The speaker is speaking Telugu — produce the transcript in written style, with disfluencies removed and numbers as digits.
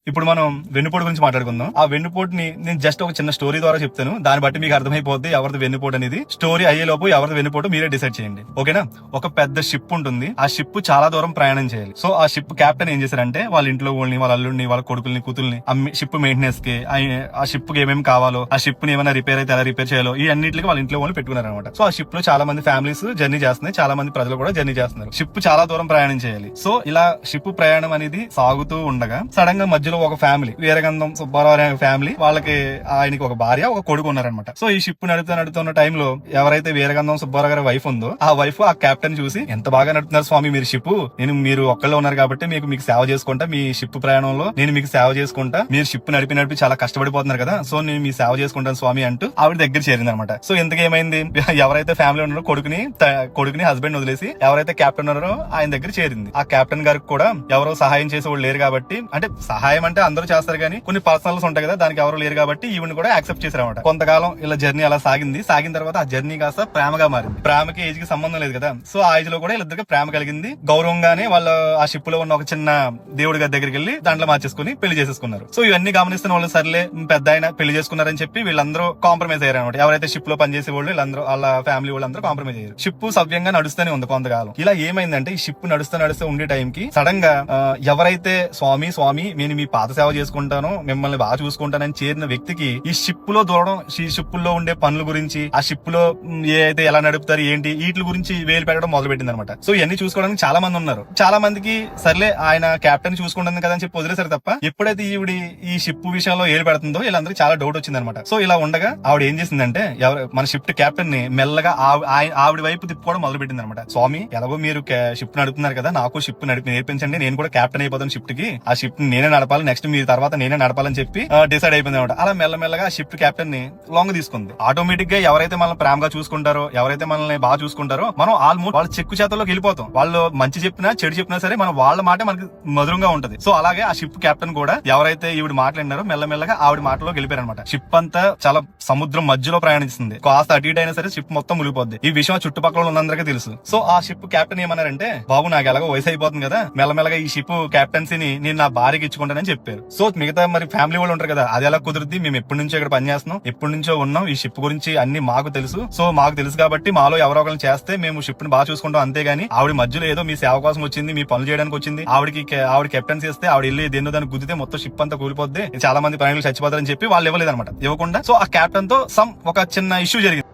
ఇప్పుడు మనం వెన్నుపోటు గురించి మాట్లాడుకుందాం. ఆ వెన్నుపోటుని నేను జస్ట్ ఒక చిన్న స్టోరీ ద్వారా చెప్తాను. దాన్ని బట్టి మీకు అర్థమైపోద్ది ఎవరిది వెన్నుపోటు అనేది. స్టోరీ అయ్యేలోపు ఎవరిది వెన్నుపోటు మీరే డిసైడ్ చేయండి. ఓకేనా? ఒక పెద్ద షిప్ ఉంటుంది. ఆ షిప్ చాలా దూరం ప్రయాణం చేయాలి. సో ఆ షిప్ కెప్టెన్ ఏం చేశారంటే వాళ్ళ ఇంట్లో వాళ్ళని, వాళ్ళ అల్లుడిని, వాళ్ళ కొడుకుల్ని, కూతుల్ని షిప్ మెయింటెనెన్స్ కి, ఆ షిప్ కి ఏమేమి కావాలో, ఆ షిప్ ని ఏమైనా రిపేర్ అయితే ఎలా రిపేర్ చేయాలో, ఈ అన్నింటికి వాళ్ళ ఇంట్లో వాళ్ళు పెట్టుకున్నారు అనమాట. సో ఆ షిప్ లో చాలా మంది ఫ్యామిలీస్ జర్నీ చేస్తున్నాయి, చాలా మంది ప్రజలు కూడా జర్నీ చేస్తున్నారు. షిప్ చాలా దూరం ప్రయాణం చేయాలి. సో ఇలా షిప్ ప్రయాణం అనేది సాగుతూ ఉండగా సడన్ గా మధ్యలో ఒక ఫ్యామిలీ, వీరగంధం సుబ్బారావు అనే ఫ్యామిలీ, వాళ్ళకి ఆయనకి ఒక భార్య, ఒక కొడుకు ఉన్నారనమాట. సో ఈ షిప్ నడుపుతున్న టైంలో ఎవరైతే వీరగంధం సుబ్బారావు గారి వైఫ్ ఉందో, ఆ వైఫ్ ఆ కెప్టెన్ చూసి, ఎంత బాగా నడుపుతున్నారు స్వామి మీరు షిప్, మీరు ఒక్కళ్ళే ఉన్నారు కాబట్టి మీకు సేవ చేసుకుంటా, మీ షిప్ ప్రయాణంలో నేను మీకు సేవ చేసుకుంటా, మీరు షిప్ నడిపి చాలా కష్టపడిపోతున్నారు కదా, సో నేను మీ సేవ చేసుకుంటాను స్వామి అంటూ ఆవిడ దగ్గర చేరింది అనమాట. సో ఇంతకేమైంది, ఎవరైతే ఫ్యామిలీ ఉన్నారో కొడుకుని హస్బెండ్ వదిలేసి ఎవరైతే కెప్టెన్ ఉన్నారో ఆయన దగ్గర చేరింది. ఆ కెప్టెన్ గారికి కూడా ఎవరో సహాయం చేసే వాళ్ళు లేరు కాబట్టి, అంటే సహాయం అంటే అందరూ చేస్తారు కానీ కొన్ని పర్సనల్స్ ఉంటాయి కదా, దానికి ఎవరు లేరు కాబట్టి ఈవిని కూడా యాక్సెప్ట్ చేశారు అనమాట. కొంతకాలం ఇలా జర్నీ అలా సాగిన తర్వాత ఆ జర్నీ కాస్త ప్రేమగా మారింది. ప్రేమకి ఏజ్ కి సంబంధం లేదు కదా, సో ఆ ఏజ్ లో కూడా వీళ్ళిద్దరికి ప్రేమ కలిగింది. గౌరవంగానే వాళ్ళు ఆ షిప్ లో ఉన్న ఒక చిన్న దేవుడి గారి దగ్గరికి వెళ్లి దాంట్లో మార్చేసుకుని పెళ్లి చేసేసుకున్నారు. సో ఇవన్నీ గమనిస్తున్న వాళ్ళు సర్లే పెద్ద ఆయన పెళ్లి చేసుకున్నారని చెప్పి వీళ్ళందరూ కాంప్రమైజ్ అయ్యారు అనమాట. ఎవరైతే షిప్ లో పనిచేసే వాళ్ళు వీళ్ళందరూ, వాళ్ళ ఫ్యామిలీ వాళ్ళందరూ కాంప్రమైజ్ అయ్యారు. షిప్ సవ్యంగా నడుస్తూనే ఉంది కొంతకాలం. ఇలా ఏమైందంటే ఈ షిప్ నడుస్తూ ఉండే టైం కి సడన్ గా ఎవరైతే స్వామి నేను మీ పాత సేవ చేసుకుంటాను, మిమ్మల్ని బాగా చూసుకుంటానని చేరిన వ్యక్తికి ఈ షిప్ లో దూరడం, ఈ షిప్ లో ఉండే పనుల గురించి, ఆ షిప్ లో ఏ అయితే ఎలా నడుపుతారు ఏంటి, వీటి గురించి వేలు పెట్టడం మొదలు పెట్టింది అనమాట. సో ఇవన్నీ చూసుకోవడానికి చాలా మంది ఉన్నారు. చాలా మందికి సర్లే ఆయన కెప్టెన్ చూసుకుంటుంది కదా అని చెప్పి వదిలేసారు తప్ప, ఎప్పుడైతే ఈ షిప్ విషయంలో ఏలు పెడుతుందో వీళ్ళందరికీ చాలా డౌట్ వచ్చింది అనమాట. సో ఇలా ఉండగా ఆవిడ ఏం చేసిందంటే, మన షిప్ కెప్టెన్ ని మెల్లగా ఆవిడ వైపు తిప్పుకోవడం మొదలు పెట్టింది అనమాట. స్వామి ఎలాగో మీరు షిప్ నడుపుతున్నారు కదా, నాకు షిప్ నేర్పించండి, నేను కూడా కెప్టెన్ అయిపోతాను షిప్ కి, ఆ షిప్ నేనే నడపాలి, నెక్స్ట్ మీ తర్వాత నేనే నడపాలని చెప్పి డిసైడ్ అయిపోయింది అనమాట. అలా మెల్లమెల్లగా షిప్ కెప్టెన్ ని లాంగ్ తీసుకుంది. ఆటోమేటిక్ గా ఎవరైతే మనల్ని ప్రేమగా చూసుకుంటారో, ఎవరైతే మనల్ని బాగా చూసుకుంటారో, మనం ఆల్మోస్ట్ వాళ్ళ చెక్కు చేతల్లోకి వెళ్ళిపోతాం. వాళ్ళు మంచి చెప్పినా చెడు చెప్పినా సరే మనం వాళ్ళ మాట మనకి మధురంగా ఉంటది. సో అలాగే ఆ షిప్ కెప్టెన్ కూడా ఎవరైతే ఈవిడ మాట్లాడినారో మెల్లమెల్లగా ఆవిడ మాటలో గెలిపారు అనమాట. షిప్ అంతా చాలా సముద్రం మధ్యలో ప్రయాణిస్తుంది. కాస్త అటు ఇటు అయినా సరే షిప్ మొత్తం మునిగిపోద్ది. ఈ విషయం చుట్టుపక్కల ఉన్నందరికీ తెలుసు. సో ఆ షిప్ కెప్టెన్ ఏమన్నారంటే, బాబు నాకు ఎలాగో వయసు అయిపోతుంది కదా, మెల్లమెల్లగా ఈ షిప్ కెప్టెన్సీని నేను నా భార్యకి ఇచ్చుకుంటానని చెప్పారు. సో మిగతా మరి ఫ్యామిలీ వాళ్ళు ఉంటారు కదా, అది ఎలా కుదురుద్ది, మేము ఎప్పటి నుంచో ఇక్కడ పనిచేస్తున్నాం, ఎప్పటి నుంచో ఉన్నాం, ఈ షిప్ గురించి అన్ని మాకు తెలుసు. సో మాకు తెలుసు కాబట్టి మాలో ఎవరో ఒకరిని చేస్తే మేము షిప్ ని బాగా చూసుకుంటాం, అంతేగాని ఆవిడ మధ్యలో ఏదో మీ సేవ కోసం వచ్చింది, మీ పనులు చేయడానికి వచ్చింది, ఆవిడ కెప్టెన్సీ చేస్తే ఆవిడ వెళ్ళి దేన్నో దాన్ని గుద్దితే మొత్తం షిప్ అంతా కూలిపోద్ది, చాలా మంది ప్రయాణికులు చచ్చిపోతారని చెప్పి వాళ్ళు ఇవ్వలేదన్నమాట. ఇవ్వకుండా సో ఆ కెప్టెన్ తో ఒక చిన్న ఇష్యూ జరిగింది.